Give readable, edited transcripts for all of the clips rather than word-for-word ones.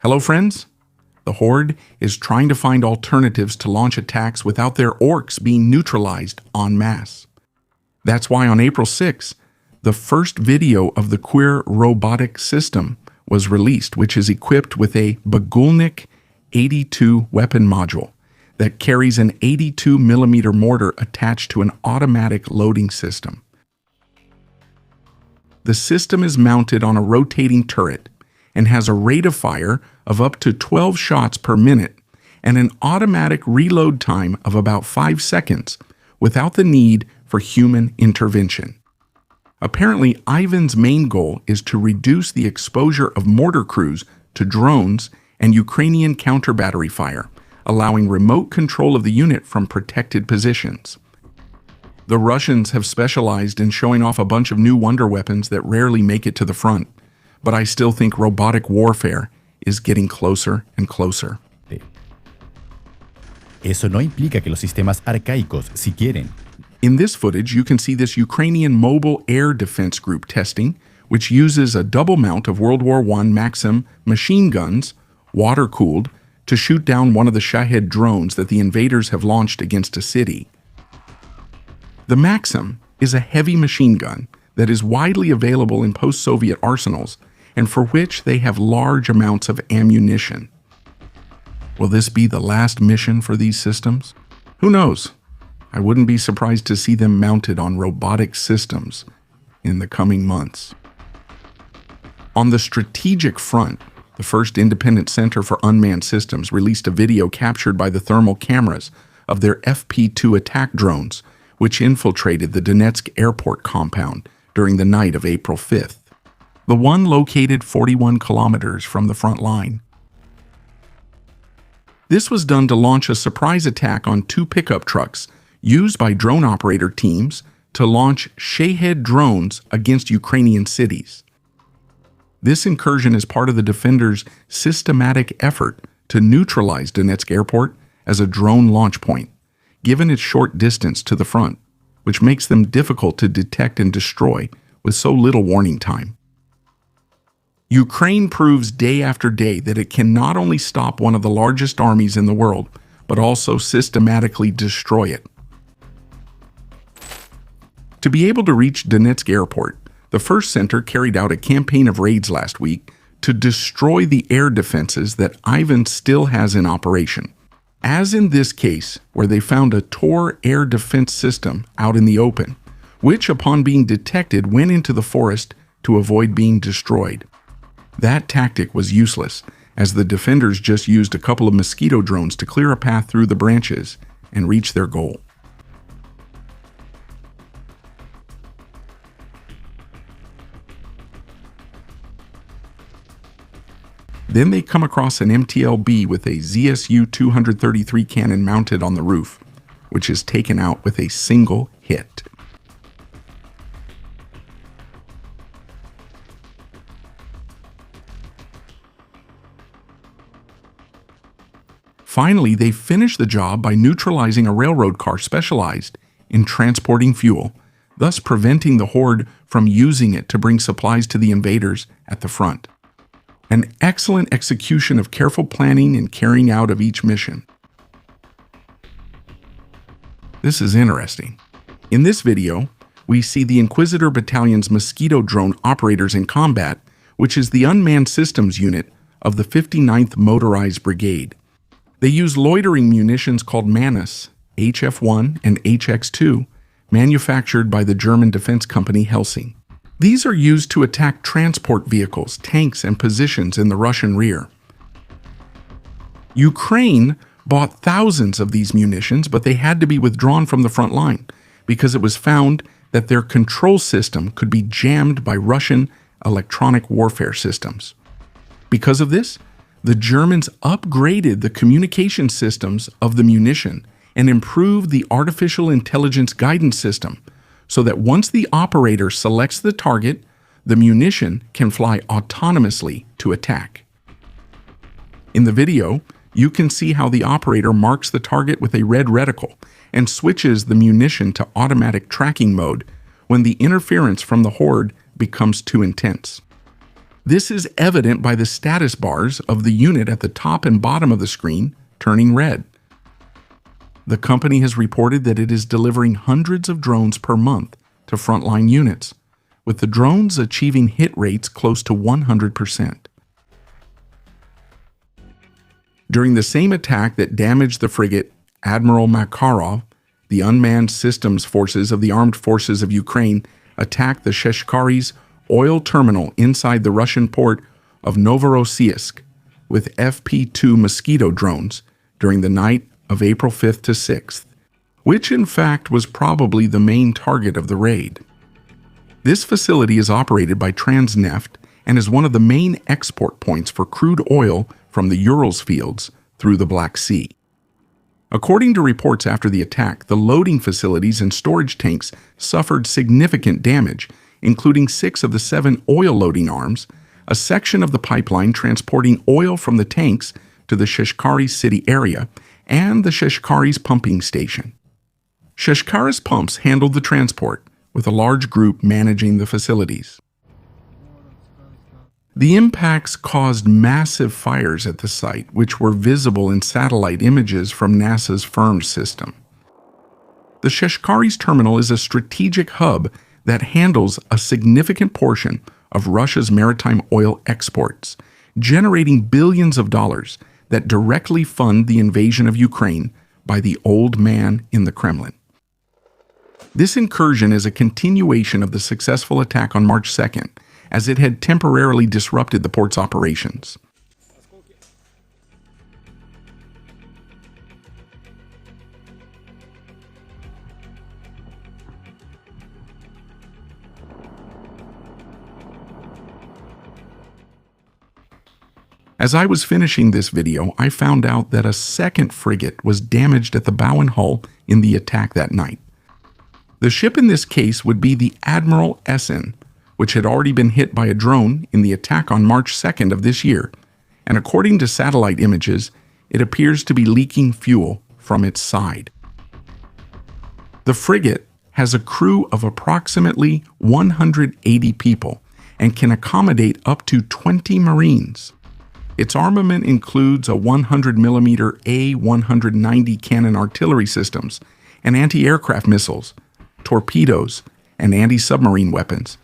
Hello, friends. The Horde is trying to find alternatives to launch attacks without their orcs being neutralized en masse. That's why on April 6, the first video of the queer Robotic system was released, which is equipped with a Bagulnik 82 weapon module that carries an 82mm mortar attached to an automatic loading system. The system is mounted on a rotating turret and has a rate of fire of up to 12 shots per minute and an automatic reload time of about 5 seconds without the need for human intervention. Apparently, Ivan's main goal is to reduce the exposure of mortar crews to drones and Ukrainian counter-battery fire, allowing remote control of the unit from protected positions. The Russians have specialized in showing off a bunch of new wonder weapons that rarely make it to the front, but I still think robotic warfare is getting closer and closer. Eso no implica que los sistemas arcaicos, si quieren. In this footage, you can see this Ukrainian mobile air defense group testing, which uses a double mount of World War I Maxim machine guns, water-cooled, to shoot down one of the Shahed drones that the invaders have launched against a city. The Maxim is a heavy machine gun that is widely available in post-Soviet arsenals and for which they have large amounts of ammunition. Will this be the last mission for these systems? Who knows? I wouldn't be surprised to see them mounted on robotic systems in the coming months. On the strategic front, the first independent center for unmanned systems released a video captured by the thermal cameras of their FP2 attack drones, which infiltrated the Donetsk airport compound during the night of April 5th. The one located 41 kilometers from the front line. This was done to launch a surprise attack on 2 pickup trucks used by drone operator teams to launch Shahed drones against Ukrainian cities. This incursion is part of the defenders' systematic effort to neutralize Donetsk airport as a drone launch point, given its short distance to the front, which makes them difficult to detect and destroy with so little warning time. Ukraine proves day after day that it can not only stop one of the largest armies in the world, but also systematically destroy it. To be able to reach Donetsk airport, the first center carried out a campaign of raids last week to destroy the air defenses that Ivan still has in operation. As in this case, where they found a Tor air defense system out in the open, which upon being detected went into the forest to avoid being destroyed. That tactic was useless, as the defenders just used a couple of Mosquito drones to clear a path through the branches and reach their goal. Then they come across an MTLB with a ZSU-233 cannon mounted on the roof, which is taken out with a single hit. Finally, they finish the job by neutralizing a railroad car specialized in transporting fuel, thus preventing the Horde from using it to bring supplies to the invaders at the front. An excellent execution of careful planning and carrying out of each mission. This is interesting. In this video, we see the Inquisitor Battalion's Mosquito drone operators in combat, which is the unmanned systems unit of the 59th Motorized Brigade. They use loitering munitions called Manus, HF-1 and HX-2, manufactured by the German defense company Helsing. These are used to attack transport vehicles, tanks, and positions in the Russian rear. Ukraine bought thousands of these munitions, but they had to be withdrawn from the front line because it was found that their control system could be jammed by Russian electronic warfare systems. Because of this, the Germans upgraded the communication systems of the munition and improved the artificial intelligence guidance system so that once the operator selects the target, the munition can fly autonomously to attack. In the video, you can see how the operator marks the target with a red reticle and switches the munition to automatic tracking mode when the interference from the Horde becomes too intense. This is evident by the status bars of the unit at the top and bottom of the screen turning red. The company has reported that it is delivering hundreds of drones per month to frontline units, with the drones achieving hit rates close to 100%. During the same attack that damaged the frigate Admiral Makarov, the unmanned systems forces of the armed forces of Ukraine attacked the Sheshkaris oil terminal inside the Russian port of Novorossiysk with FP-2 Mosquito drones during the night of April 5th to 6th, which in fact was probably the main target of the raid. This facility is operated by Transneft and is one of the main export points for crude oil from the Urals fields through the Black Sea. According to reports after the attack, the loading facilities and storage tanks suffered significant damage, including 6 of the 7 oil loading arms, a section of the pipeline transporting oil from the tanks to the Sheshkaris city area, and the Sheshkaris pumping station. Sheshkaris pumps handled the transport, with a large group managing the facilities. The impacts caused massive fires at the site, which were visible in satellite images from NASA's FIRM system. The Sheshkaris terminal is a strategic hub that handles a significant portion of Russia's maritime oil exports, generating billions of dollars that directly fund the invasion of Ukraine by the old man in the Kremlin. This incursion is a continuation of the successful attack on March 2nd, as it had temporarily disrupted the port's operations. As I was finishing this video, I found out that a second frigate was damaged at the bow and hull in the attack that night. The ship in this case would be the Admiral Essen, which had already been hit by a drone in the attack on March 2nd of this year, and according to satellite images, it appears to be leaking fuel from its side. The frigate has a crew of approximately 180 people and can accommodate up to 20 Marines. Its armament includes a 100mm A-190 cannon artillery systems and anti-aircraft missiles, torpedoes, and anti-submarine weapons,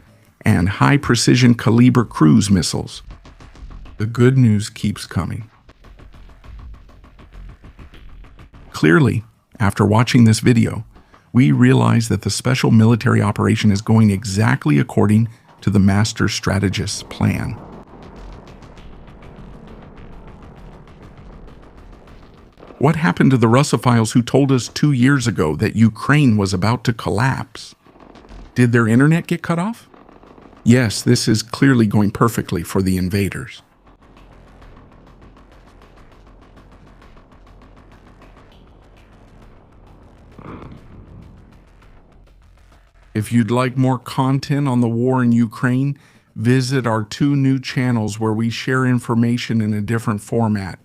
and high-precision caliber cruise missiles. The good news keeps coming. Clearly, after watching this video, we realize that the special military operation is going exactly according to the master strategist's plan. What happened to the Russophiles who told us 2 years ago that Ukraine was about to collapse? Did their internet get cut off? Yes, this is clearly going perfectly for the invaders. If you'd like more content on the war in Ukraine, visit our 2 new channels where we share information in a different format.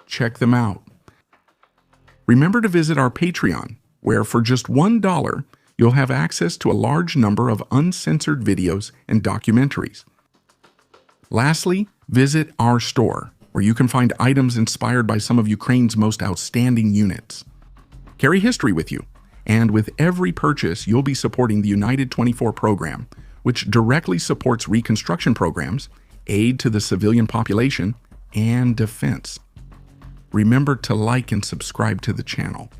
Check them out. Remember to visit our Patreon, where for just $1, you'll have access to a large number of uncensored videos and documentaries. Lastly, visit our store, where you can find items inspired by some of Ukraine's most outstanding units. Carry history with you, and with every purchase, you'll be supporting the United 24 program, which directly supports reconstruction programs, aid to the civilian population, and defense. Remember to like and subscribe to the channel.